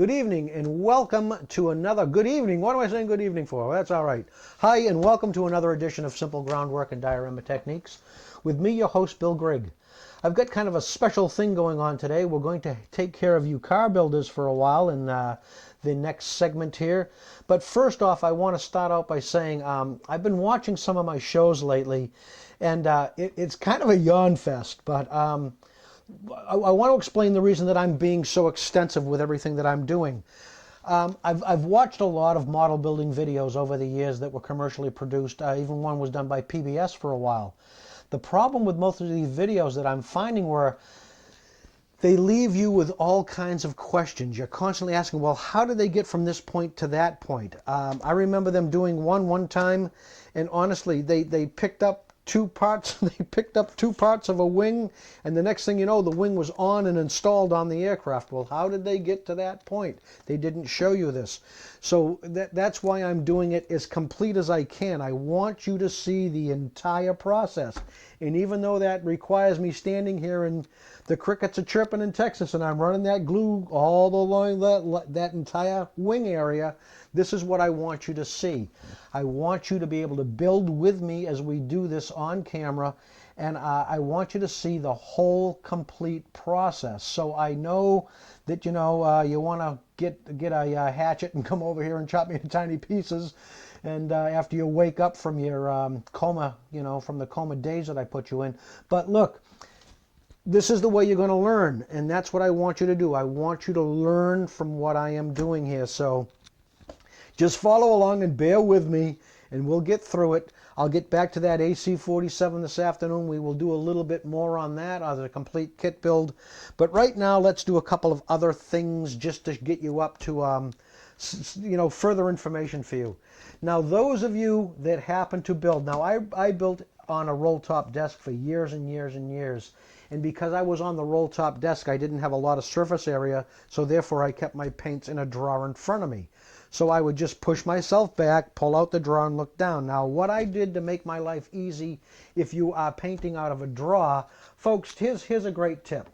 Good evening and welcome to another, good evening, what am I saying good evening for? Well, that's all right. Hi and welcome to another edition of Simple Groundwork and Diorama Techniques with me, your host, Bill Grigg. I've got kind of a special thing going on today. We're going to take care of you car builders for a while in the next segment here. But first off, I want to start out by saying I've been watching some of my shows lately, and it's kind of a yawn fest, but I want to explain the reason that I'm being so extensive with everything that I'm doing. I've watched a lot of model building videos over the years that were commercially produced. Even one was done by PBS for a while. The problem with most of these videos that I'm finding were they leave you with all kinds of questions. You're constantly asking, well, how did they get from this point to that point? I remember them doing one time, and honestly, they picked up two parts. They picked up two parts of a wing, and the next thing you know, the wing was on and installed on the aircraft. Well, how did they get to that point? They didn't show you this. So that's why I'm doing it as complete as I can. I want you to see the entire process. And even though that requires me standing here and the crickets are chirping in Texas and I'm running that glue all along that entire wing area, this is what I want you to see. I want you to be able to build with me as we do this on camera, and I want you to see the whole complete process. So I know that you want to get a hatchet and come over here and chop me into tiny pieces, and after you wake up from your coma, from the coma days that I put you in. But look, this is the way you're going to learn, and that's what I want you to do. I want you to learn from what I am doing here. So just follow along and bear with me, and we'll get through it. I'll get back to that AC-47 this afternoon. We will do a little bit more on that, on the complete kit build. But right now, let's do a couple of other things just to get you up to, further information for you. Now, those of you that happen to build, now I built on a roll-top desk for years and years and years. And because I was on the roll-top desk, I didn't have a lot of surface area, so therefore I kept my paints in a drawer in front of me. So I would just push myself back, pull out the drawer, and look down. Now, what I did to make my life easy if you are painting out of a drawer, folks, here's a great tip.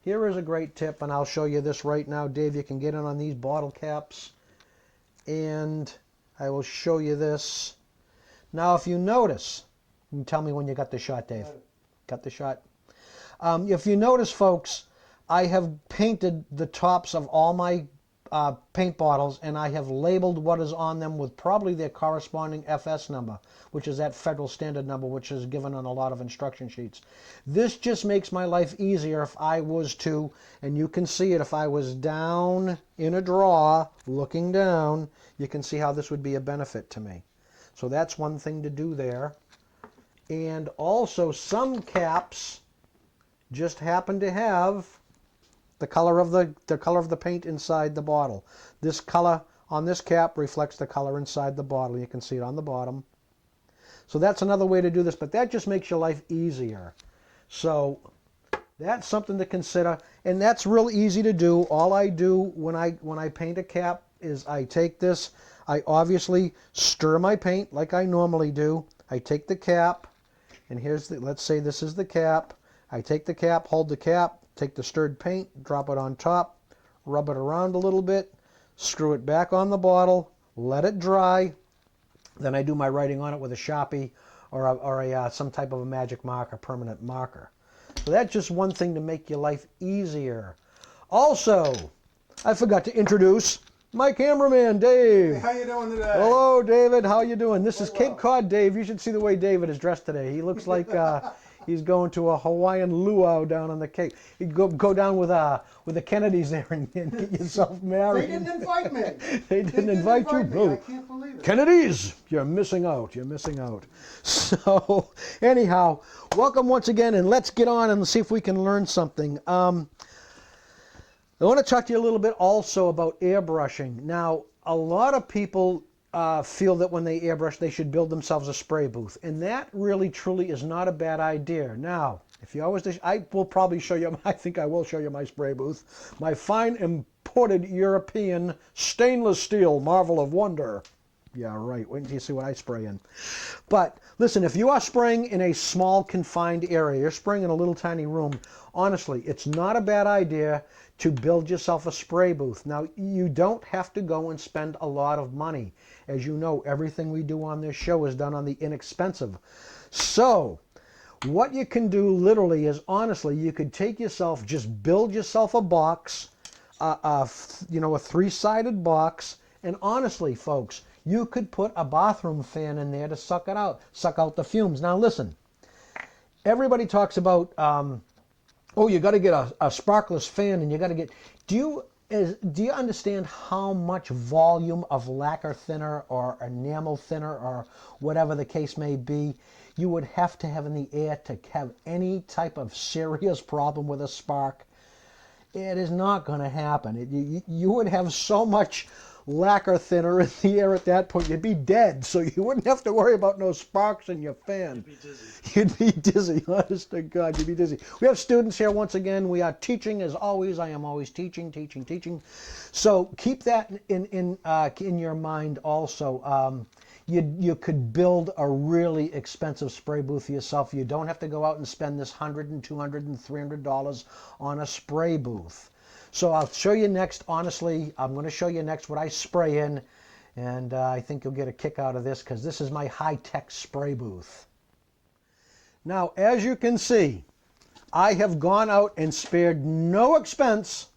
Here is a great tip, and I'll show you this right now. Dave, you can get in on these bottle caps, and I will show you this. Now, if you notice, you can tell me when you got the shot, Dave. Got the shot? If you notice, folks, I have painted the tops of all my paint bottles, and I have labeled what is on them with probably their corresponding FS number, which is that federal standard number, which is given on a lot of instruction sheets. This just makes my life easier if I was to, and you can see it, if I was down in a drawer, looking down, you can see how this would be a benefit to me. So that's one thing to do there. And also, some caps just happen to have the color of the paint inside the bottle. This color on this cap reflects the color inside the bottle. You can see it on the bottom. So that's another way to do this, but that just makes your life easier. So that's something to consider, and that's real easy to do. All I do when I paint a cap is I take this, I obviously stir my paint like I normally do. I take the cap, and let's say this is the cap. I take the cap, hold the cap, take the stirred paint, drop it on top, rub it around a little bit, screw it back on the bottle, let it dry. Then I do my writing on it with a Sharpie or some type of a magic marker, permanent marker. So that's just one thing to make your life easier. Also, I forgot to introduce my cameraman, Dave. Hey, how you doing today? Hello, David. How you doing? This is Cape Cod Dave. You should see the way David is dressed today. He looks like he's going to a Hawaiian luau down on the Cape. You go down with the Kennedys there and get yourself married. They didn't invite me. They didn't invite you? Me. I can't believe it. Kennedys, you're missing out. You're missing out. So, anyhow, welcome once again, and let's get on and see if we can learn something. I want to talk to you a little bit also about airbrushing. Now, a lot of people feel that when they airbrush, they should build themselves a spray booth. And that really, truly is not a bad idea. Now, if you always, I will probably show you, I think I will show you my spray booth. My fine imported European stainless steel marvel of wonder. Yeah, right. Wait until you see what I spray in. But listen, if you are spraying in a small confined area, you're spraying in a little tiny room, honestly, it's not a bad idea to build yourself a spray booth. Now, you don't have to go and spend a lot of money. As you know, everything we do on this show is done on the inexpensive. So, what you can do literally is, honestly, you could take yourself, just build yourself a box, a three-sided box, and honestly, folks, you could put a bathroom fan in there to suck out the fumes. Now, listen, everybody talks about, oh, you got to get a sparkless fan, and you got to get. Do you understand how much volume of lacquer thinner or enamel thinner or whatever the case may be you would have to have in the air to have any type of serious problem with a spark? It is not going to happen. You would have so much lacquer thinner in the air at that point, you'd be dead. So you wouldn't have to worry about no sparks in your fan. You'd be dizzy. You'd be dizzy, honest to God, you'd be dizzy. We have students here once again. We are teaching as always. I am always teaching. So keep that in your mind also. You could build a really expensive spray booth yourself. You don't have to go out and spend this $100 and $200 and $300 on a spray booth. So I'll show you next, honestly, I'm going to show you next what I spray in, and I think you'll get a kick out of this because this is my high-tech spray booth. Now, as you can see, I have gone out and spared no expense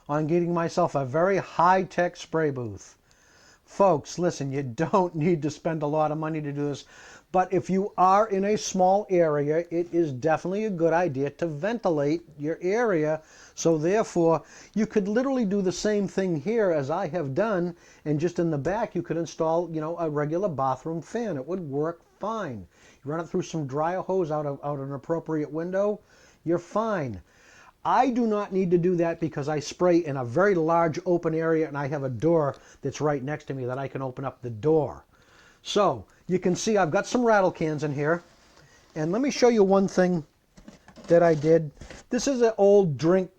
on getting myself a very high-tech spray booth. Folks, listen, you don't need to spend a lot of money to do this, but if you are in a small area, it is definitely a good idea to ventilate your area. So therefore, you could literally do the same thing here as I have done, and just in the back you could install, a regular bathroom fan. It would work fine. You run it through some dryer hose out an appropriate window, you're fine. I do not need to do that because I spray in a very large open area and I have a door that's right next to me that I can open up the door. So you can see I've got some rattle cans in here, and let me show you one thing that I did. This is an old drink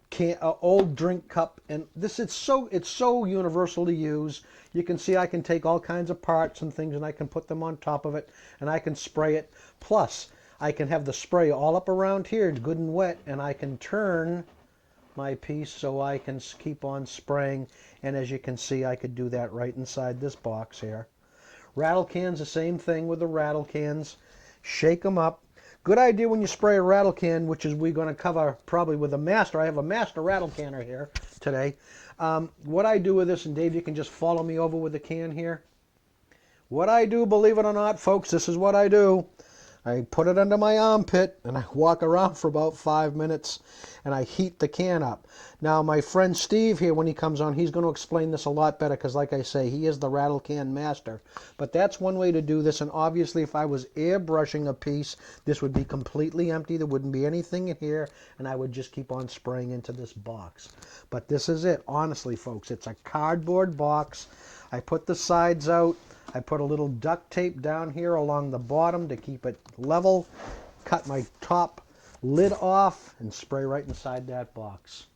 cup, and it's so universal to use. You can see I can take all kinds of parts and things and I can put them on top of it and I can spray it. Plus, I can have the spray all up around here, it's good and wet, and I can turn my piece so I can keep on spraying. And as you can see, I could do that right inside this box here. Rattle cans, the same thing with the rattle cans. Shake them up. Good idea when you spray a rattle can, which is we're going to cover probably with a master. I have a master rattle canner here today. What I do with this, and Dave, you can just follow me over with the can here. What I do, believe it or not, folks, this is what I do. I put it under my armpit and I walk around for about 5 minutes and I heat the can up. Now my friend Steve here, when he comes on, he's going to explain this a lot better because, like I say, he is the rattle can master. But that's one way to do this, and obviously if I was airbrushing a piece, this would be completely empty. There wouldn't be anything in here and I would just keep on spraying into this box. But this is it, honestly, folks. It's a cardboard box. I put the sides out. I put a little duct tape down here along the bottom to keep it level, cut my top lid off, and spray right inside that box.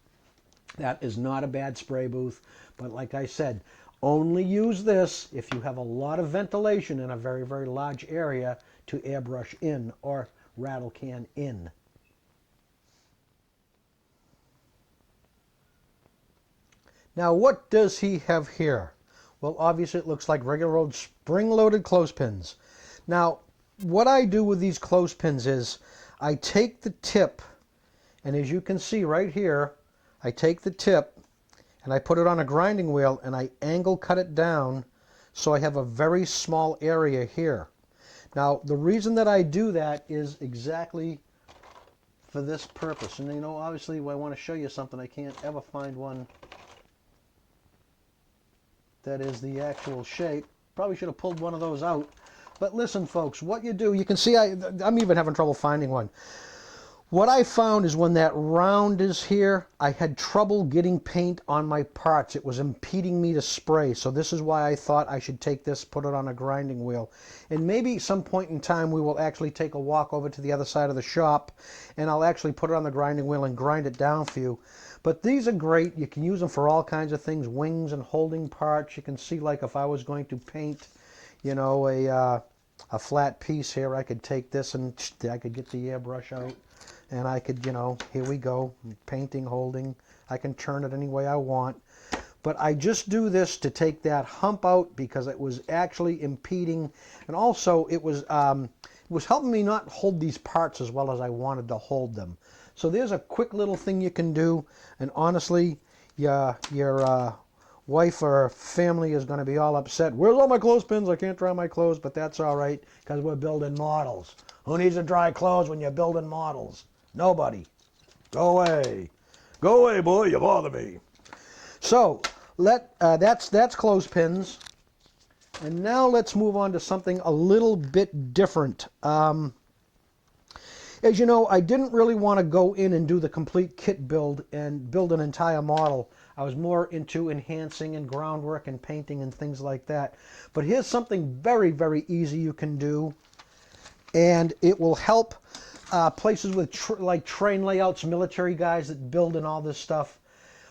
That is not a bad spray booth, but like I said, only use this if you have a lot of ventilation in a very, very large area to airbrush in or rattle can in. Now, what does he have here? Well, obviously it looks like regular old spring-loaded clothespins. Now, what I do with these clothespins is I take the tip, and as you can see right here, I take the tip and I put it on a grinding wheel and I angle cut it down so I have a very small area here. Now, the reason that I do that is exactly for this purpose. And obviously I want to show you something. I can't ever find one that is the actual shape. Probably should have pulled one of those out. But listen, folks, what you do, you can see I'm even having trouble finding one. What I found is when that round is here, I had trouble getting paint on my parts. It was impeding me to spray. So this is why I thought I should take this, put it on a grinding wheel. And maybe some point in time we will actually take a walk over to the other side of the shop and I'll actually put it on the grinding wheel and grind it down for you. But these are great. You can use them for all kinds of things, wings and holding parts. You can see, like, if I was going to paint, a flat piece here, I could take this and I could get the airbrush out and I could, you know, here we go, painting, holding. I can turn it any way I want. But I just do this to take that hump out because it was actually impeding, and also it was helping me not hold these parts as well as I wanted to hold them. So there's a quick little thing you can do, and honestly, your wife or family is going to be all upset. Where's all my clothespins? I can't dry my clothes, but that's all right because we're building models. Who needs to dry clothes when you're building models? Nobody. Go away. Go away, boy. You bother me. So that's clothespins. And now let's move on to something a little bit different. As you know, I didn't really want to go in and do the complete kit build and build an entire model. I was more into enhancing and groundwork and painting and things like that. But here's something very, very easy you can do. And it will help places with like train layouts, military guys that build and all this stuff.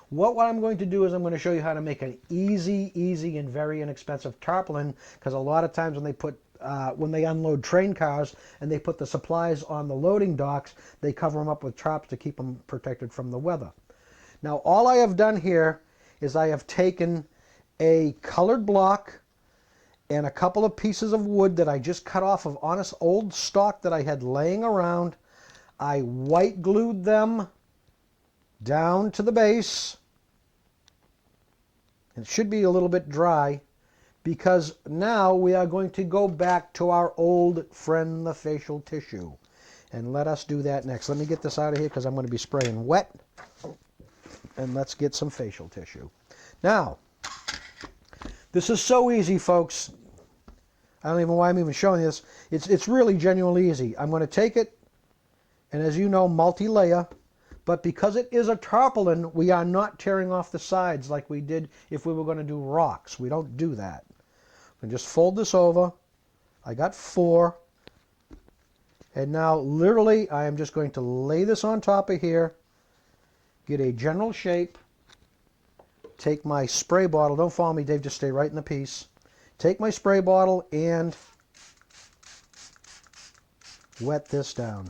What I'm going to do is I'm going to show you how to make an easy and very inexpensive tarpaulin, because a lot of times when they unload train cars and they put the supplies on the loading docks, they cover them up with tarps to keep them protected from the weather. Now all I have done here is I have taken a colored block and a couple of pieces of wood that I just cut off of honest old stock that I had laying around. I white glued them down to the base. It should be a little bit dry because now we are going to go back to our old friend, the facial tissue. And let us do that next. Let me get this out of here because I'm going to be spraying wet. And let's get some facial tissue. Now, this is so easy, folks. I don't even know why I'm even showing this. It's really genuinely easy. I'm going to take it, and as you know, multi-layer. But because it is a tarpaulin, we are not tearing off the sides like we did if we were going to do rocks. We don't do that. We can just fold this over. I got 4. And now, literally, I am just going to lay this on top of here, get a general shape, take my spray bottle. Don't follow me, Dave. Just stay right in the piece. Take my spray bottle and wet this down.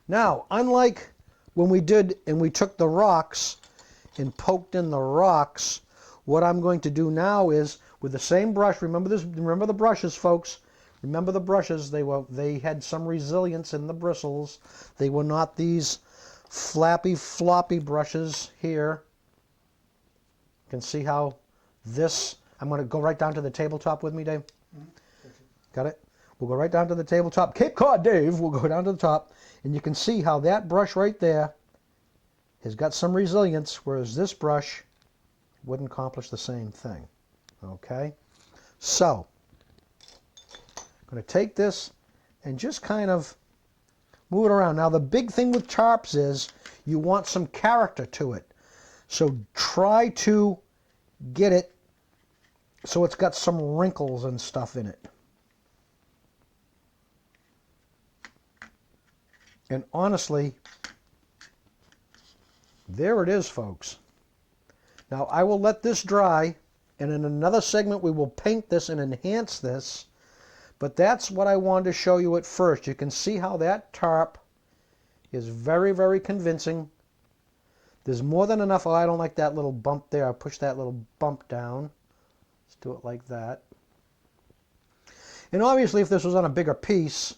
Now, unlike when we did and we took the rocks and poked in the rocks, what I'm going to do now is with the same brush. Remember this. Remember the brushes, folks. Remember the brushes. They had some resilience in the bristles. They were not these flappy, floppy brushes here. You can see how this. I'm going to go right down to the tabletop with me, Dave. Got it? We'll go right down to the tabletop. Cape Cod Dave will go down to the top. And you can see how that brush right there has got some resilience, whereas this brush wouldn't accomplish the same thing. Okay? So, I'm going to take this and just kind of move it around. Now, the big thing with tarps is you want some character to it. So try to get it so it's got some wrinkles and stuff in it. And honestly, there it is, folks. Now, I will let this dry, and in another segment we will paint this and enhance this, but that's what I wanted to show you at first. You can see how that tarp is very, very convincing. There's more than enough. Oh, I don't like that little bump there. I push that little bump down. Let's do it like that. And obviously, if this was on a bigger piece,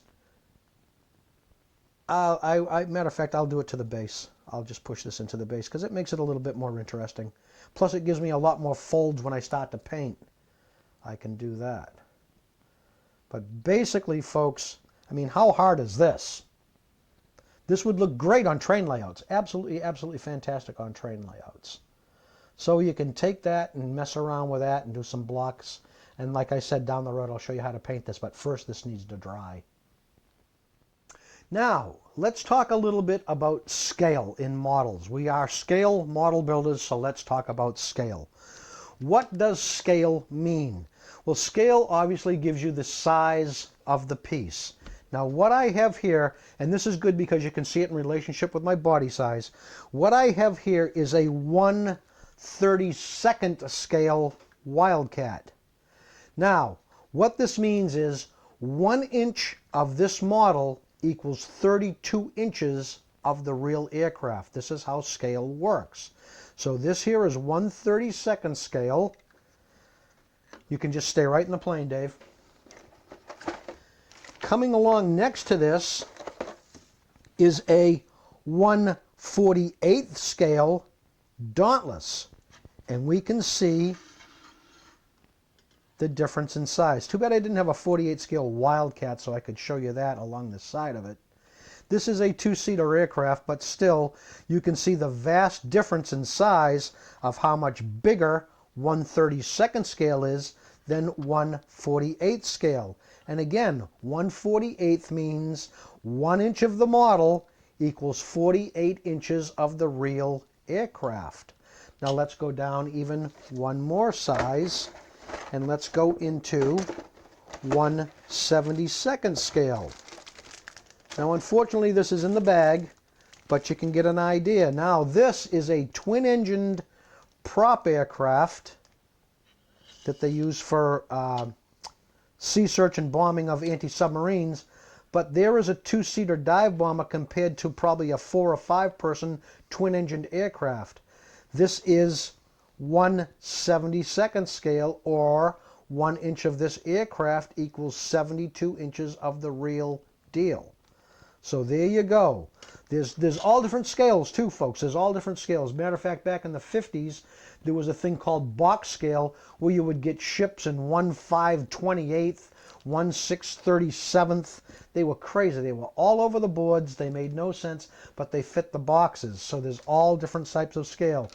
matter of fact, I'll do it to the base. I'll just push this into the base because it makes it a little bit more interesting. Plus, it gives me a lot more folds when I start to paint. I can do that. But basically, folks, I mean, how hard is this? This would look great on train layouts. Absolutely, absolutely fantastic on train layouts. So you can take that and mess around with that and do some blocks. And like I said, down the road, I'll show you how to paint this. But first, this needs to dry. Now, let's talk a little bit about scale in models. We are scale model builders, so let's talk about scale. What does scale mean? Well, scale obviously gives you the size of the piece. Now, what I have here, and this is good because you can see it in relationship with my body size, what I have here is a 1/32 scale Wildcat. Now, what this means is 1 inch of this model equals 32 inches of the real aircraft. This is how scale works. So this here is 1/32nd scale. You can just stay right in the plane, Dave. Coming along next to this is a 1/48th scale Dauntless. And we can see the difference in size. Too bad I didn't have a 48 scale Wildcat so I could show you that along the side of it. This is a two-seater aircraft, but still you can see the vast difference in size of how much bigger 1/32nd scale is than 1/48 scale. And again, 1/48 means 1 inch of the model equals 48 inches of the real aircraft. Now let's go down even one more size, and let's go into 1/72nd scale. Now unfortunately this is in the bag, but you can get an idea. Now this is a twin-engined prop aircraft that they use for sea search and bombing of anti-submarines, but there is a two-seater dive bomber compared to probably a 4 or 5 person twin-engined aircraft. This is 1/72nd scale, or 1 inch of this aircraft equals 72 inches of the real deal. So there you go. There's all different scales too, folks. There's all different scales. Matter of fact, back in the 50s, there was a thing called box scale where you would get ships in 1/5/28th, 1/6/37th. They were crazy. They were all over the boards. They made no sense, but they fit the boxes. So there's all different types of scale.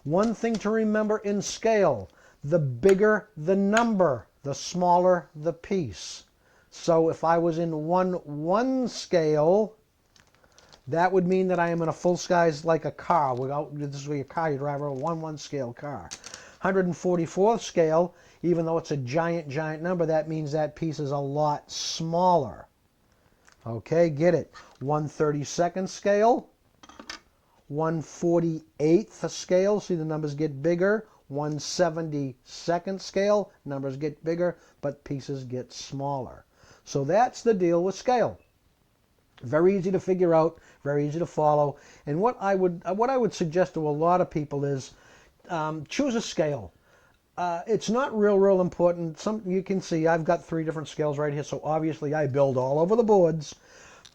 One thing to remember in scale: the bigger the number, the smaller the piece. So if I was in 1/1 scale, that would mean that I am in a full size, like a car. This is where your car, you drive a 1/1 scale car. 144th scale, even though it's a giant, giant number, that means that piece is a lot smaller. Okay, get it. 1/32nd scale, 1/48th scale, see the numbers get bigger. 1/72nd scale, numbers get bigger, but pieces get smaller. So that's the deal with scale. Very easy to figure out, very easy to follow. And what I would suggest to a lot of people is choose a scale. It's not real important. You can see I've got 3 different scales right here, so obviously I build all over the boards.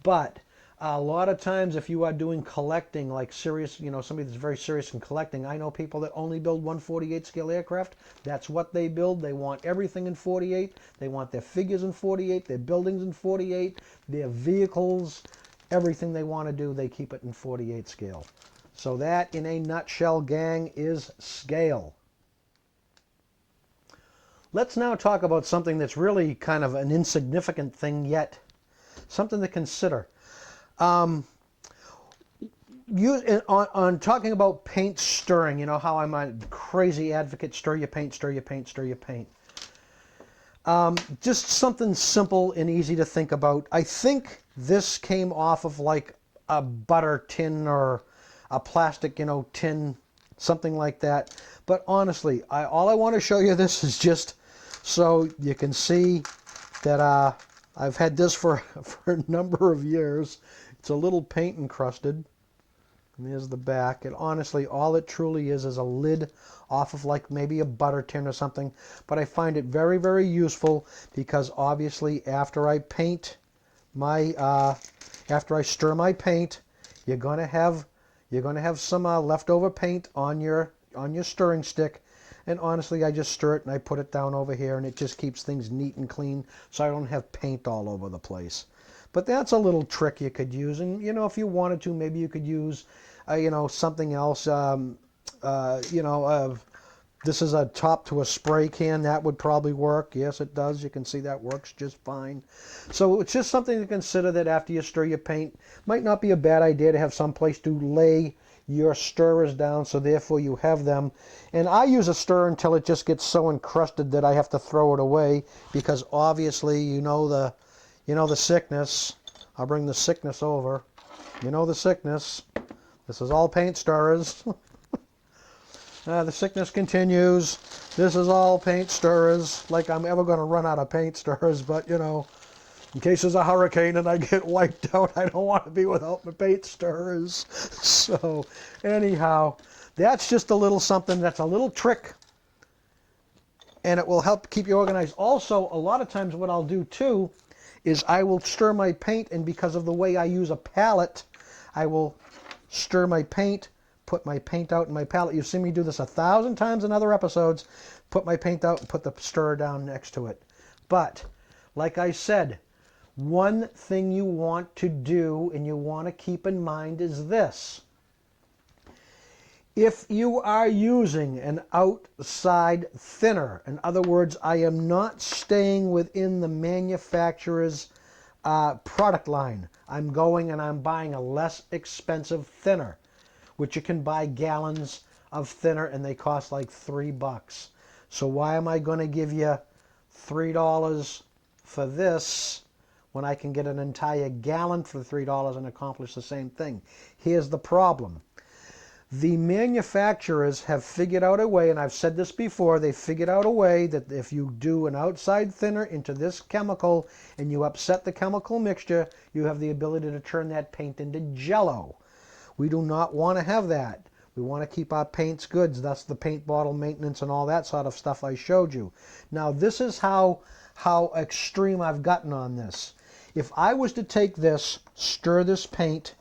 But a lot of times if you are doing collecting, like serious, somebody that's very serious in collecting, I know people that only build 1/48 scale aircraft. That's what they build. They want everything in 48. They want their figures in 48, their buildings in 48, their vehicles, everything they want to do, they keep it in 48 scale. So that, in a nutshell, gang, is scale. Let's now talk about something that's really kind of an insignificant thing, yet something to consider. On talking about paint stirring, you know how I'm a crazy advocate, stir your paint, stir your paint, stir your paint. Just something simple and easy to think about. I think this came off of like a butter tin or a plastic, tin, something like that. But honestly, all I want to show you this is just so you can see that I've had this for a number of years. It's a little paint encrusted. And there's the back. And honestly, all it truly is a lid off of like maybe a butter tin or something. But I find it very, very useful because obviously after I paint my, after I stir my paint, you're gonna have some leftover paint on your stirring stick. And honestly, I just stir it and I put it down over here, and it just keeps things neat and clean, so I don't have paint all over the place. But that's a little trick you could use, and if you wanted to, maybe you could use, something else. This is a top to a spray can. That would probably work. Yes, it does. You can see that works just fine. So it's just something to consider, that after you stir your paint, might not be a bad idea to have some place to lay your stirrers down, so therefore you have them. And I use a stirrer until it just gets so encrusted that I have to throw it away, because obviously the sickness. I'll bring the sickness over. The sickness. This is all paint stirrers. The sickness continues. This is all paint stirrers. Like I'm ever going to run out of paint stirrers, but In case there's a hurricane and I get wiped out, I don't want to be without my paint stirrers. So anyhow, that's just a little something, that's a little trick, and it will help keep you organized. Also, a lot of times what I'll do too is I will stir my paint, and because of the way I use a palette, I will stir my paint, put my paint out in my palette. You've seen me do this 1,000 times in other episodes. Put my paint out and put the stirrer down next to it. But like I said, one thing you want to do and you want to keep in mind is this. If you are using an outside thinner, in other words, I am not staying within the manufacturer's product line. I'm going and I'm buying a less expensive thinner, which you can buy gallons of thinner and they cost like $3. So why am I going to give you $3 for this when I can get an entire gallon for $3 and accomplish the same thing? Here's the problem. The manufacturers have figured out a way, and I've said this before, they figured out a way that if you do an outside thinner into this chemical and you upset the chemical mixture, you have the ability to turn that paint into Jello. We do not want to have that. We want to keep our paints good. That's the paint bottle maintenance and all that sort of stuff I showed you. Now this is how extreme I've gotten on this. If I was to take this, stir this paint,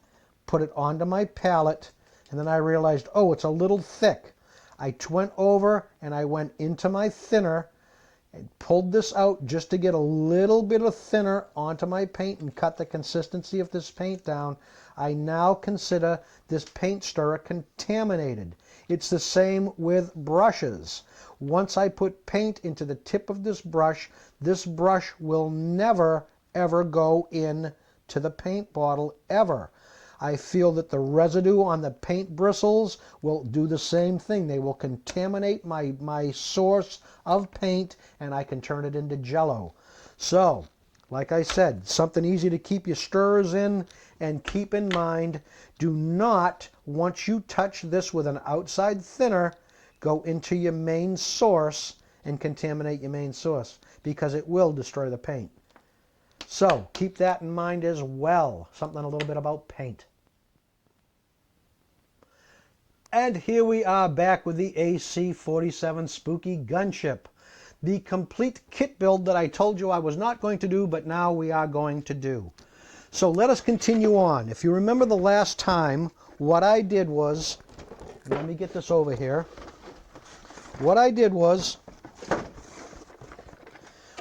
put it onto my palette, and then I realized, oh, it's a little thick. I went over and I went into my thinner and pulled this out just to get a little bit of thinner onto my paint and cut the consistency of this paint down. I now consider this paint stirrer contaminated. It's the same with brushes. Once I put paint into the tip of this brush will never, ever go in to the paint bottle, ever. I feel that the residue on the paint bristles will do the same thing. They will contaminate my source of paint, and I can turn it into Jello. So, like I said, something easy to keep your stirrers in, and keep in mind, do not, once you touch this with an outside thinner, go into your main source and contaminate your main source, because it will destroy the paint. So, keep that in mind as well. Something a little bit about paint. And here we are back with the AC-47 Spooky Gunship. The complete kit build that I told you I was not going to do, but now we are going to do. So let us continue on. If you remember the last time, what I did was, let me get this over here. What I did was,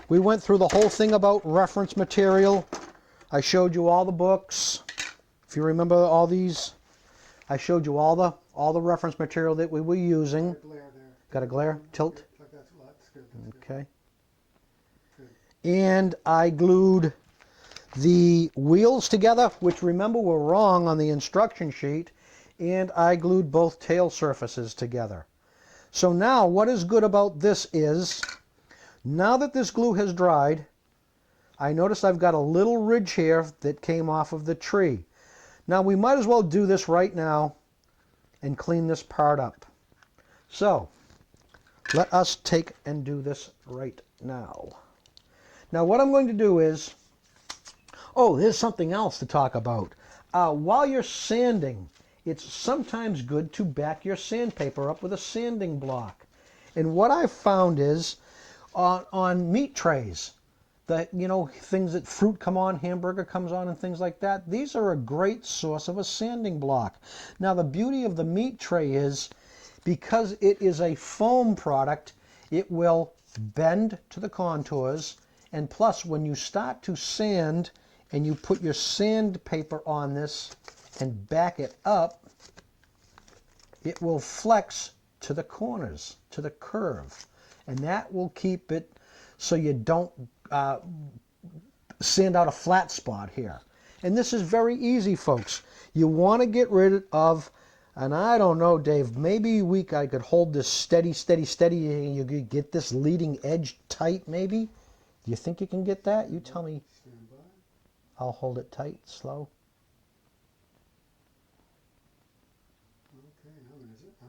we went through the whole thing about reference material. I showed you all the books. If you remember all these, I showed you all the reference material that we were using. Got a glare? Tilt? Okay. And I glued the wheels together, which remember were wrong on the instruction sheet, and I glued both tail surfaces together. So now what is good about this is, now that this glue has dried, I notice I've got a little ridge here that came off of the tree. Now we might as well do this right now and clean this part up. So let us take and do this right now. Now what I'm going to do is, oh, there's something else to talk about. While you're sanding, it's sometimes good to back your sandpaper up with a sanding block. And what I've found is, on meat trays, that, you know, things that fruit come on, hamburger comes on, and things like that, these are a great source of a sanding block. Now the beauty of the meat tray is, because it is a foam product, it will bend to the contours, and plus when you start to sand and you put your sandpaper on this and back it up, it will flex to the corners, to the curve, and that will keep it so you don't sand out a flat spot here. And this is very easy, folks. You want to get rid of, and I don't know, Dave, maybe I could hold this steady, and you could get this leading edge tight, maybe? Do you think you can get that? You tell me. I'll hold it tight, slow.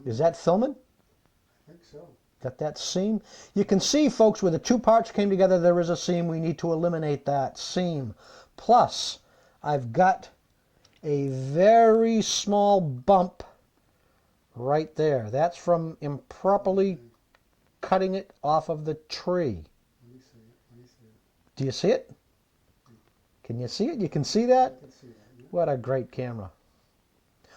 Okay, Is that filming? I think so. Got that seam? You can see, folks, where the two parts came together, there is a seam. We need to eliminate that seam. Plus, I've got a very small bump right there. That's from improperly cutting it off of the tree. Let me see it. Let me see it. Do you see it? Can you see it? You can see that? I can see that. Yeah. What a great camera.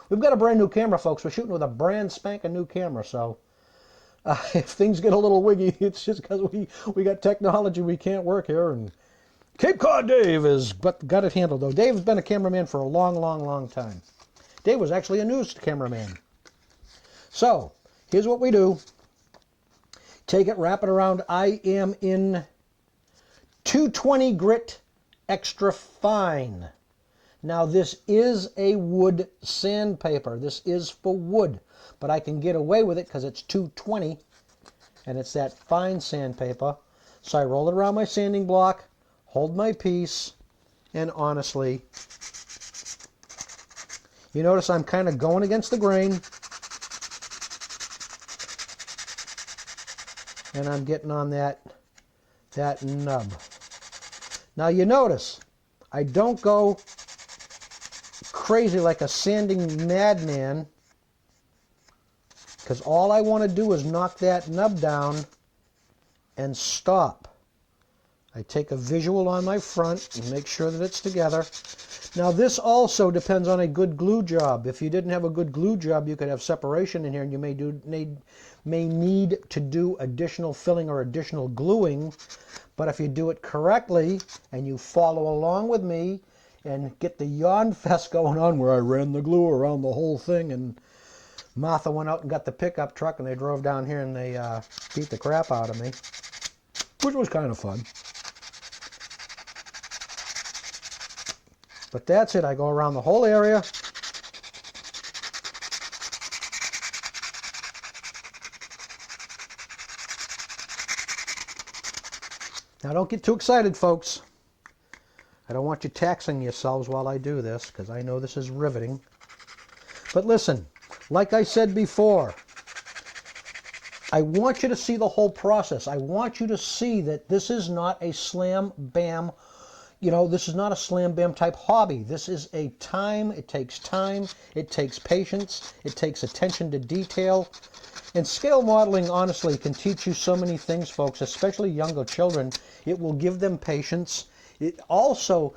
We've got a brand new camera, folks. We're shooting with a brand spanking new camera, so if things get a little wiggy, it's just because we got technology we can't work here. And Cape Cod Dave has got it handled, though. Dave's been a cameraman for a long, long, long time. Dave was actually a news cameraman. So, here's what we do. Take it, wrap it around. I am in 220 grit extra fine. Now, this is a wood sandpaper. This is for wood, but I can get away with it because it's 220, and it's that fine sandpaper. So I roll it around my sanding block, hold my piece, and honestly, you notice I'm kind of going against the grain, and I'm getting on that nub. Now you notice, I don't go crazy like a sanding madman, because all I want to do is knock that nub down and stop. I take a visual on my front and make sure that it's together. Now this also depends on a good glue job. If you didn't have a good glue job, you could have separation in here, and you may need to do additional filling or additional gluing. But if you do it correctly and you follow along with me and get the yawn fest going on, where I ran the glue around the whole thing, and Martha went out and got the pickup truck, and they drove down here and they beat the crap out of me, which was kind of fun. But that's it. I go around the whole area. Now don't get too excited, folks. I don't want you taxing yourselves while I do this, because I know this is riveting. But listen, like I said before, I want you to see the whole process. I want you to see that this is not a slam bam, this is not a slam bam type hobby. This is a time, it takes patience, it takes attention to detail. And scale modeling, honestly, can teach you so many things, folks, especially younger children. It will give them patience. It also,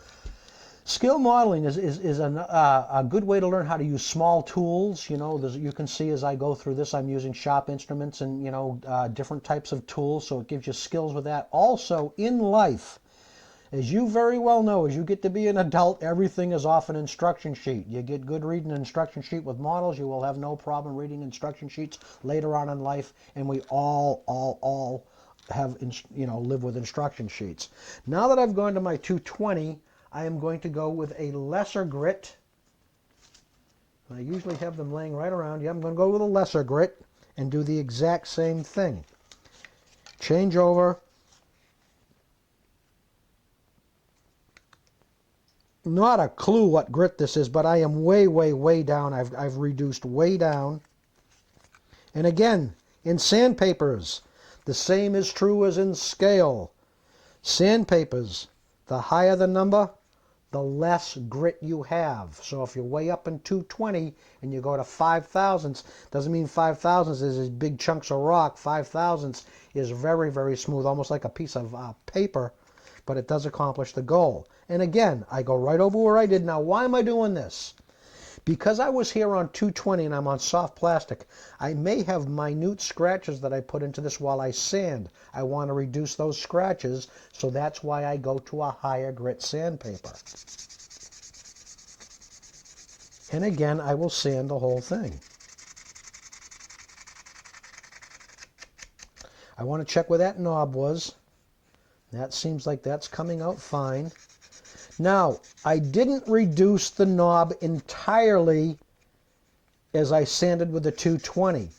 scale modeling is a good way to learn how to use small tools. You can see as I go through this, I'm using sharp instruments and, different types of tools, so it gives you skills with that. Also, in life, as you very well know, as you get to be an adult, everything is off an instruction sheet. You get good reading an instruction sheet with models, you will have no problem reading instruction sheets later on in life, and we all have, live with instruction sheets. Now that I've gone to my 220, I am going to go with a lesser grit. I usually have them laying right around you. I'm going to go with a lesser grit and do the exact same thing. Change over. Not a clue what grit this is, but I am way, way, way down. I've reduced way down. And again, in sandpapers, the same is true as in scale. Sandpapers, the higher the number, the less grit you have. So if you're way up in 220 and you go to 5 thousandths, doesn't mean 5 thousandths is these big chunks of rock. 5 thousandths is very, very smooth, almost like a piece of paper, but it does accomplish the goal. And again, I go right over where I did. Now, why am I doing this? Because I was here on 220 and I'm on soft plastic, I may have minute scratches that I put into this while I sand. I want to reduce those scratches, so that's why I go to a higher grit sandpaper. And again, I will sand the whole thing. I want to check where that knob was. That seems like that's coming out fine. Now, I didn't reduce the knob entirely as I sanded with the 220.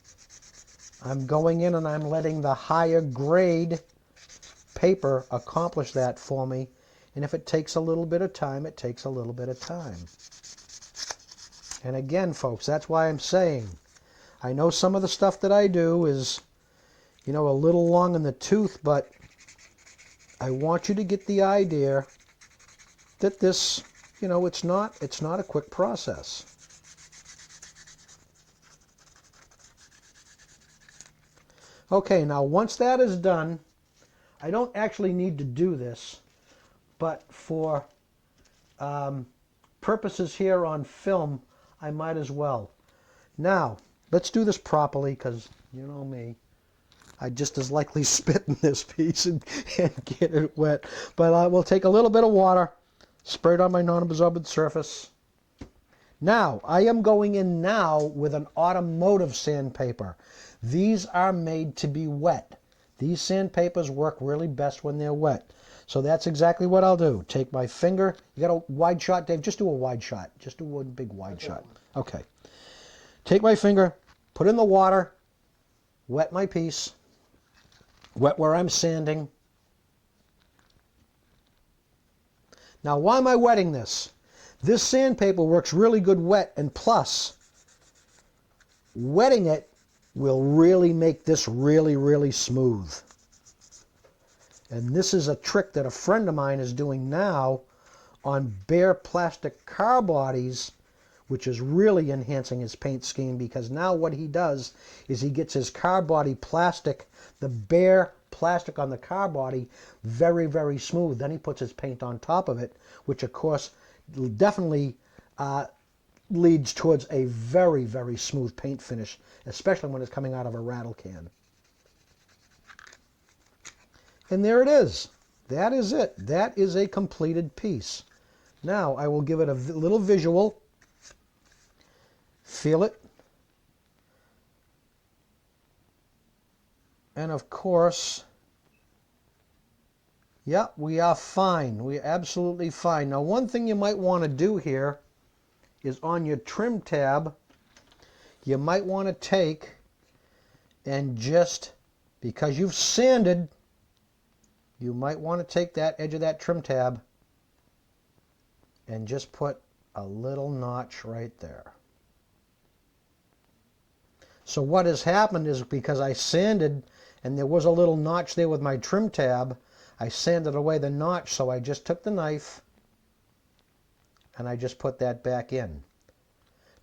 I'm going in and I'm letting the higher grade paper accomplish that for me. And if it takes a little bit of time, it takes a little bit of time. And again, folks, that's why I'm saying, I know some of the stuff that I do is, you know, a little long in the tooth, but I want you to get the idea that this, you know, it's not a quick process. Okay, now once that is done, I don't actually need to do this, but for purposes here on film, I might as well. Now, let's do this properly, because you know me. I'd just as likely spit in this piece and get it wet. But I will take a little bit of water, spray it on my non-absorbent surface. Now, I am going in now with an automotive sandpaper. These are made to be wet. These sandpapers work really best when they're wet. So that's exactly what I'll do. Take my finger. You got a wide shot, Dave? Just do a wide shot. Just do one big wide shot. Okay. Take my finger, put in the water, wet my piece, wet where I'm sanding. Now, why am I wetting this? This sandpaper works really good wet, and plus, wetting it will really make this really, really smooth. And this is a trick that a friend of mine is doing now on bare plastic car bodies, which is really enhancing his paint scheme, because now what he does is he gets his car body plastic, the bare plastic on the car body, very, very smooth. Then he puts his paint on top of it, which of course definitely leads towards a very, very smooth paint finish, especially when it's coming out of a rattle can. And there it is. That is it. That is a completed piece. Now I will give it a little visual. Feel it. And of course, yeah, we are fine. We're absolutely fine. Now, one thing you might want to do here is on your trim tab, you might want to take and just, because you've sanded, you might want to take that edge of that trim tab and just put a little notch right there. So what has happened is, because I sanded and there was a little notch there with my trim tab, I sanded away the notch, so I just took the knife and I just put that back in.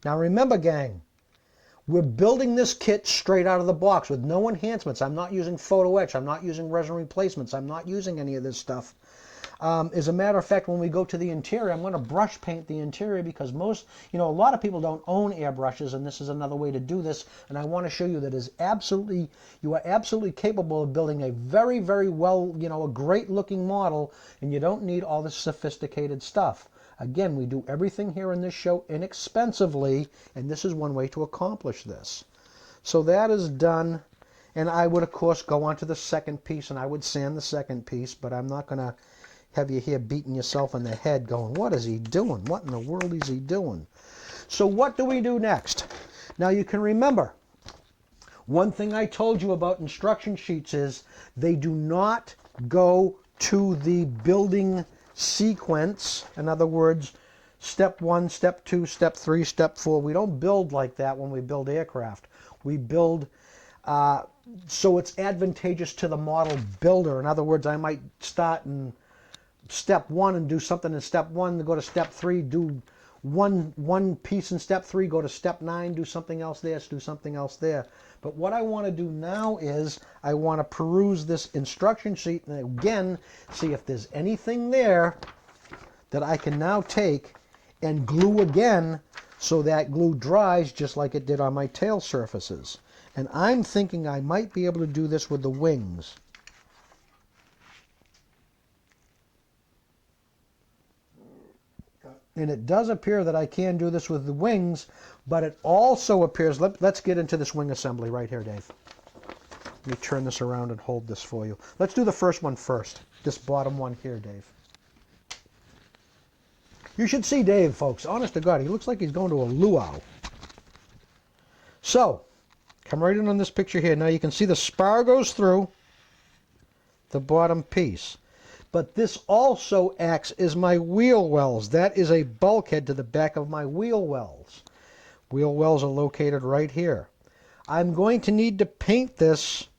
Now remember, gang, we're building this kit straight out of the box with no enhancements. I'm not using photo etch. I'm not using resin replacements. I'm not using any of this stuff. As a matter of fact, when we go to the interior, I'm going to brush paint the interior, because most, you know, a lot of people don't own airbrushes, and this is another way to do this. And I want to show you that you are absolutely capable of building a very, very well, you know, a great looking model, and you don't need all this sophisticated stuff. Again, we do everything here in this show inexpensively, and this is one way to accomplish this. So that is done, and I would, of course, go on to the second piece, and I would sand the second piece, but I'm not going to have you here beating yourself in the head going, what is he doing? What in the world is he doing? So what do we do next? Now, you can remember, one thing I told you about instruction sheets is they do not go to the building sequence. In other words, step 1, step 2, step 3, step 4. We don't build like that when we build aircraft. We build so it's advantageous to the model builder. In other words, I might start in step 1 and do something in step 1, go to step 3, do one piece in step 3, go to step 9, do something else there, do something else there. But what I want to do now is I want to peruse this instruction sheet and again see if there's anything there that I can now take and glue again, so that glue dries just like it did on my tail surfaces. And I'm thinking I might be able to do this with the wings. And it does appear that I can do this with the wings, but it also appears, let's get into this wing assembly right here, Dave. Let me turn this around and hold this for you. Let's do the first one first, this bottom one here, Dave. You should see Dave, folks. Honest to God, he looks like he's going to a luau. So, come right in on this picture here. Now you can see the spar goes through the bottom piece. But this also acts as my wheel wells. That is a bulkhead to the back of my wheel wells. Wheel wells are located right here. I'm going to need to paint this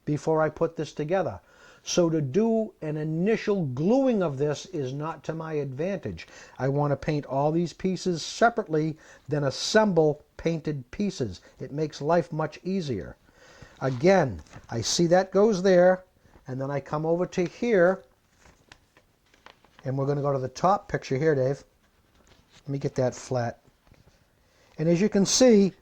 before I put this together. So to do an initial gluing of this is not to my advantage. I want to paint all these pieces separately, then assemble painted pieces. It makes life much easier. Again, I see that goes there, and then I come over to here, and we're going to go to the top picture here, Dave. Let me get that flat. And as you can see,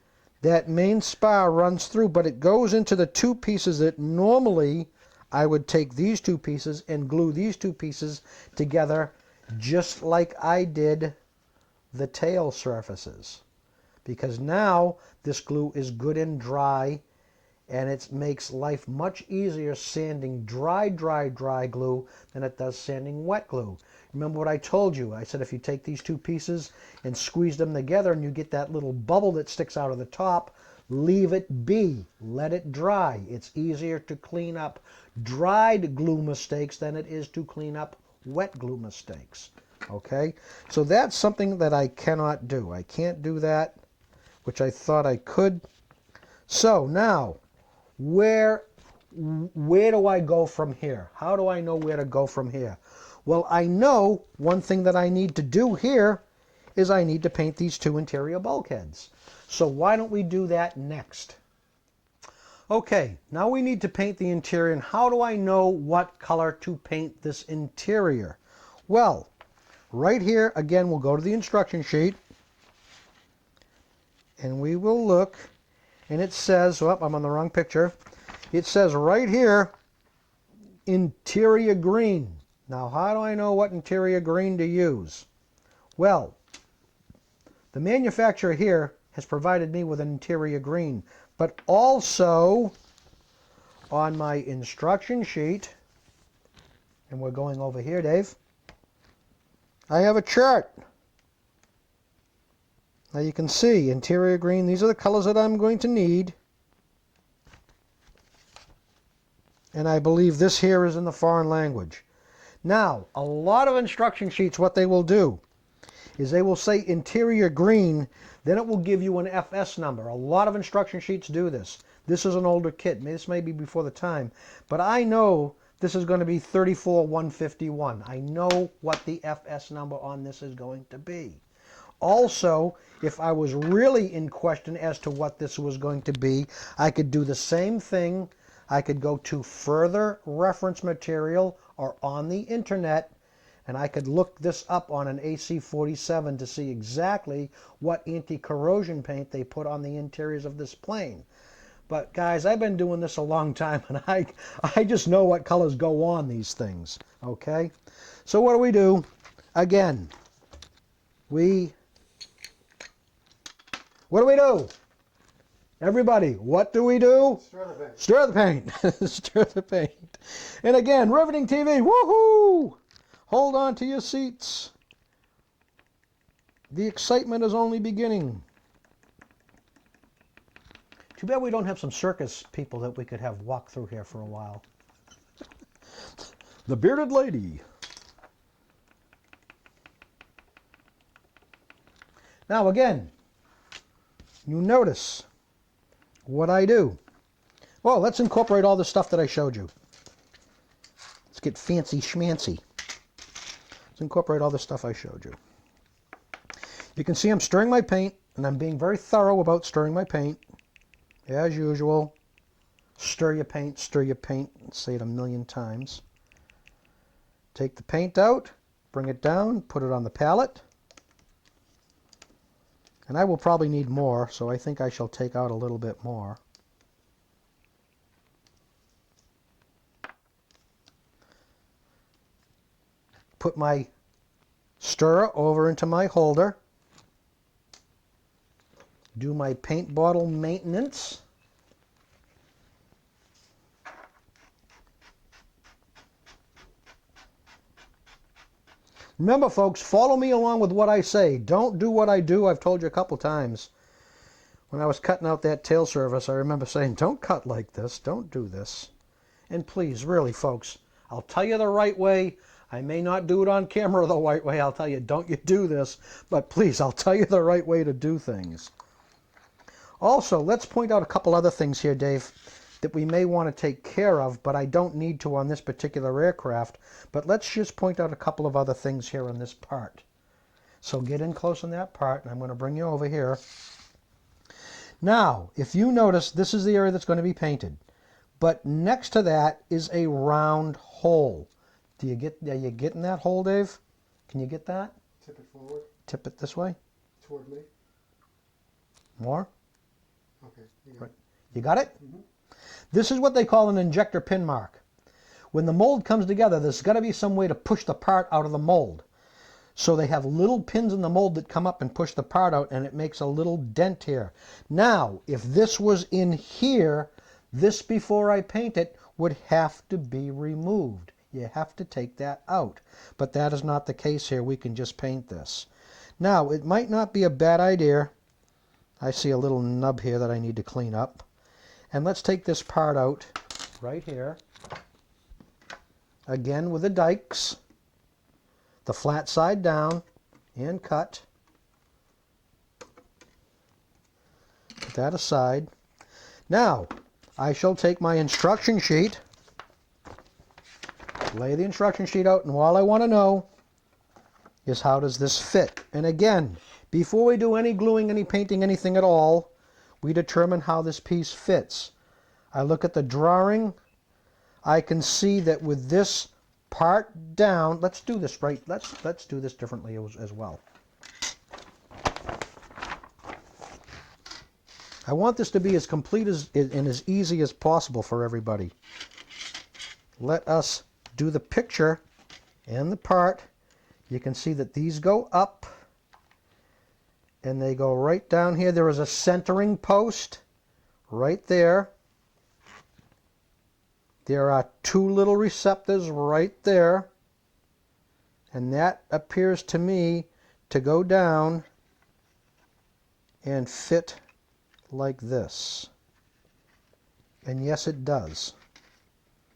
that main spar runs through, but it goes into the two pieces that normally I would take these two pieces and glue these two pieces together just like I did the tail surfaces. Because now this glue is good and dry, and it makes life much easier sanding dry glue than it does sanding wet glue. Remember what I told you? I said if you take these two pieces and squeeze them together and you get that little bubble that sticks out of the top, leave it be. Let it dry. It's easier to clean up dried glue mistakes than it is to clean up wet glue mistakes. Okay? So that's something that I cannot do. I can't do that, which I thought I could. So now, where do I go from here? How do I know where to go from here? Well, I know one thing that I need to do here is I need to paint these two interior bulkheads. So why don't we do that next? Okay, now we need to paint the interior, and how do I know what color to paint this interior? Well, right here, again, we'll go to the instruction sheet, and we will look, and it says, oh, I'm on the wrong picture. It says right here, interior green. Now, how do I know what interior green to use? Well, the manufacturer here has provided me with an interior green, but also on my instruction sheet, and we're going over here, Dave, I have a chart. Now you can see interior green, these are the colors that I'm going to need. And I believe this here is in the foreign language. Now, a lot of instruction sheets, what they will do is they will say interior green, then it will give you an FS number. A lot of instruction sheets do this. This is an older kit. This may be before the time, but I know this is going to be 34151. I know what the FS number on this is going to be. Also, if I was really in question as to what this was going to be, I could do the same thing. I could go to further reference material or on the internet, and I could look this up on an AC-47 to see exactly what anti-corrosion paint they put on the interiors of this plane. But guys, I've been doing this a long time, and I just know what colors go on these things, okay? So what do? Again, what do we do? Everybody, what do we do? Stir the paint. Stir the paint. Stir the paint. And again, Riveting TV, woohoo! Hold on to your seats. The excitement is only beginning. Too bad we don't have some circus people that we could have walk through here for a while. The bearded lady. Now again, you notice what I do. Well, let's incorporate all the stuff that I showed you. Let's get fancy schmancy. Let's incorporate all the stuff I showed you. You can see I'm stirring my paint, and I'm being very thorough about stirring my paint. As usual, stir your paint, say it a million times. Take the paint out, bring it down, put it on the palette. And I will probably need more, so I think I shall take out a little bit more. Put my stirrer over into my holder. Do my paint bottle maintenance. Remember, folks, follow me along with what I say. Don't do what I do. I've told you a couple times. When I was cutting out that tail surface, I remember saying, don't cut like this. Don't do this. And please, really, folks, I'll tell you the right way. I may not do it on camera the right way. I'll tell you, don't you do this. But please, I'll tell you the right way to do things. Also, let's point out a couple other things here, Dave. that we may want to take care of, but I don't need to on this particular aircraft. But let's just point out a couple of other things here on this part. So get in close on that part, and I'm going to bring you over here. Now, if you notice, this is the area that's going to be painted. But next to that is a round hole. Are you getting that hole, Dave? Can you get that? Tip it forward. Tip it this way. Toward me. More. Okay. Right. You got it? Mm-hmm. This is what they call an injector pin mark. When the mold comes together, there's got to be some way to push the part out of the mold. So they have little pins in the mold that come up and push the part out, and it makes a little dent here. Now, if this was in here, this, before I paint it, would have to be removed. You have to take that out. But that is not the case here. We can just paint this. Now, it might not be a bad idea. I see a little nub here that I need to clean up. And let's take this part out right here. Again with the dikes. The flat side down and cut. Put that aside. Now, I shall take my instruction sheet, lay the instruction sheet out, and all I want to know is how does this fit. And again, before we do any gluing, any painting, anything at all, we determine how this piece fits. I look at the drawing. I can see that with this part down, let's do this right. Let's do this differently as well. I want this to be as complete and as easy as possible for everybody. Let us do the picture and the part. You can see that these go up and they go right down here. There is a centering post right there. There are two little receptors right there, and that appears to me to go down and fit like this. And yes, it does.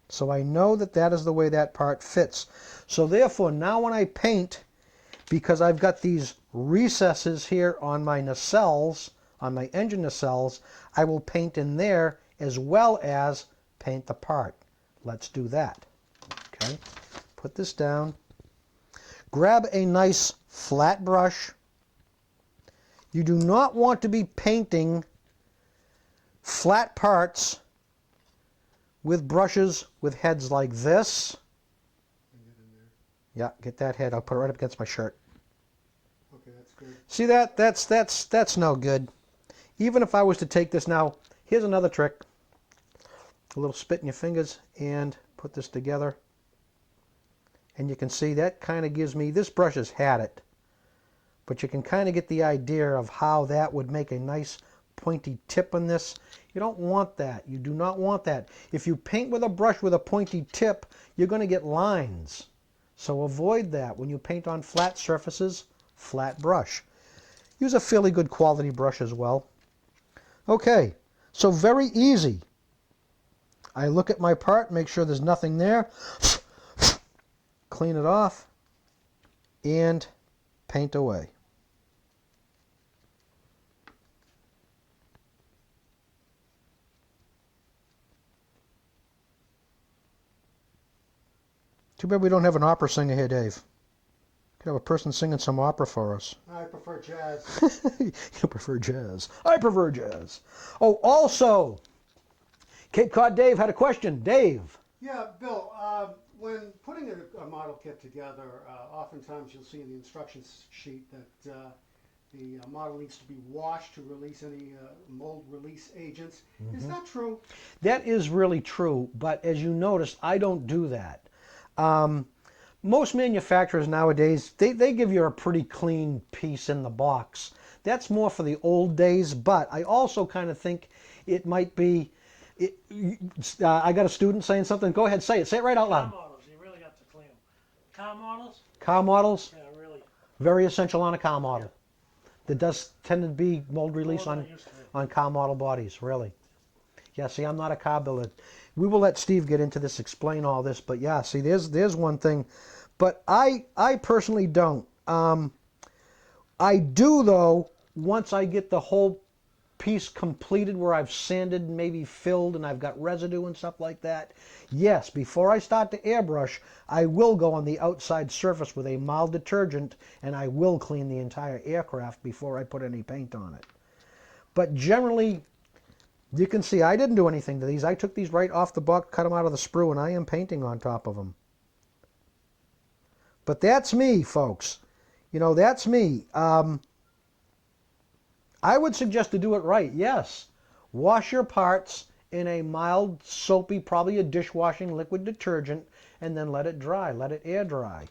So I know that that is the way that part fits. So therefore, now when I paint, because I've got these recesses here on my nacelles, on my engine nacelles, I will paint in there as well as paint the part. Let's do that. Okay, put this down. Grab a nice flat brush. You do not want to be painting flat parts with brushes with heads like this. Yeah, get that head. I'll put it right up against my shirt. Okay, that's good. See that? That's no good. Even if I was to take this now, here's another trick. A little spit in your fingers and put this together. And you can see that kind of gives me, this brush has had it, but you can kind of get the idea of how that would make a nice pointy tip on this. You don't want that. You do not want that. If you paint with a brush with a pointy tip, you're going to get lines. So avoid that. When you paint on flat surfaces, flat brush. Use a fairly good quality brush as well. Okay, so very easy. I look at my part, make sure there's nothing there, clean it off, and paint away. Too bad we don't have an opera singer here, Dave. Could have a person singing some opera for us. I prefer jazz. You prefer jazz. I prefer jazz. Oh, also, Cape Cod Dave had a question. Dave. Yeah, Bill, when putting a model kit together, oftentimes you'll see in the instruction sheet that the model needs to be washed to release any mold release agents. Is that true? That is really true, but as you noticed, I don't do that. Most manufacturers nowadays, they give you a pretty clean piece in the box. That's more for the old days, but I also kind of think it might be, I got a student saying something. Go ahead, say it. Say it right out loud. Car models, you really have to clean them. Car models? Car models, Yeah, really. very essential on a car model. There does tend to be mold release More on, than it used to be. on car model bodies, really. Yeah, see, I'm not a car builder. We will let Steve get into this, explain all this, but yeah, see, there's one thing. But I personally don't. I do, though, once I get the whole piece completed where I've sanded and maybe filled and I've got residue and stuff like that, yes, before I start to airbrush, I will go on the outside surface with a mild detergent and I will clean the entire aircraft before I put any paint on it. But generally, you can see I didn't do anything to these. I took these right off the box, cut them out of the sprue, and I am painting on top of them. But that's me, folks. You know, that's me. I would suggest to do it right, yes. Wash your parts in a mild, soapy, probably a dishwashing liquid detergent, and then let it dry, let it air dry.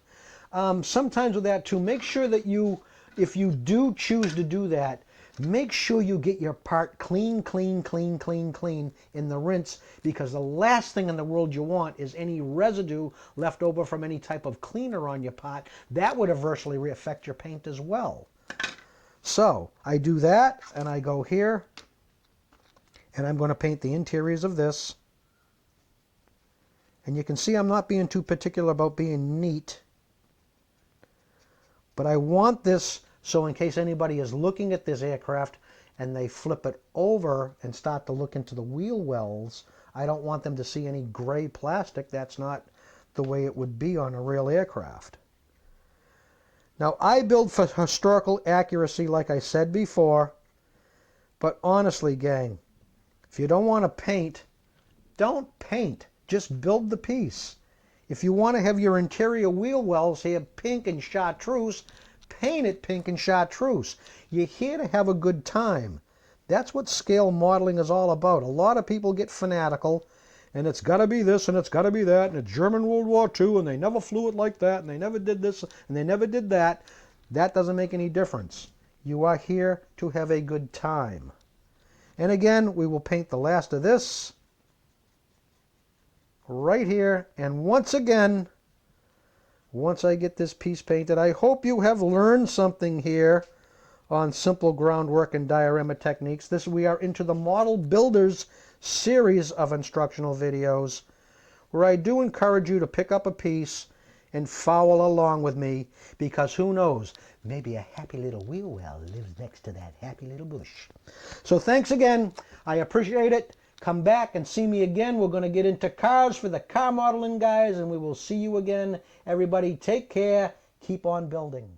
Sometimes with that too, make sure that you, if you do choose to do that, make sure you get your part clean, clean, clean, clean, clean in the rinse, because the last thing in the world you want is any residue left over from any type of cleaner on your pot. That would adversely affect your paint as well. So I do that, and I go here, and I'm going to paint the interiors of this. And you can see I'm not being too particular about being neat, but I want this so in case anybody is looking at this aircraft and they flip it over and start to look into the wheel wells, I don't want them to see any gray plastic. That's not the way it would be on a real aircraft. Now, I build for historical accuracy, like I said before, but honestly, gang, if you don't want to paint, don't paint. Just build the piece. If you want to have your interior wheel wells here pink and chartreuse, paint it pink and chartreuse. You're here to have a good time. That's what scale modeling is all about. A lot of people get fanatical, and it's got to be this and it's got to be that, and it's German World War II, and they never flew it like that, and they never did this, and they never did that. That doesn't make any difference. You are here to have a good time. And again, we will paint the last of this right here. And once again, once I get this piece painted, I hope you have learned something here on simple groundwork and diorama techniques. We are into the Model Builders series of instructional videos where I do encourage you to pick up a piece and follow along with me, because who knows, maybe a happy little wheel well lives next to that happy little bush. So thanks again. I appreciate it. Come back and see me again. We're going to get into cars for the car modeling guys, and we will see you again. Everybody take care. Keep on building.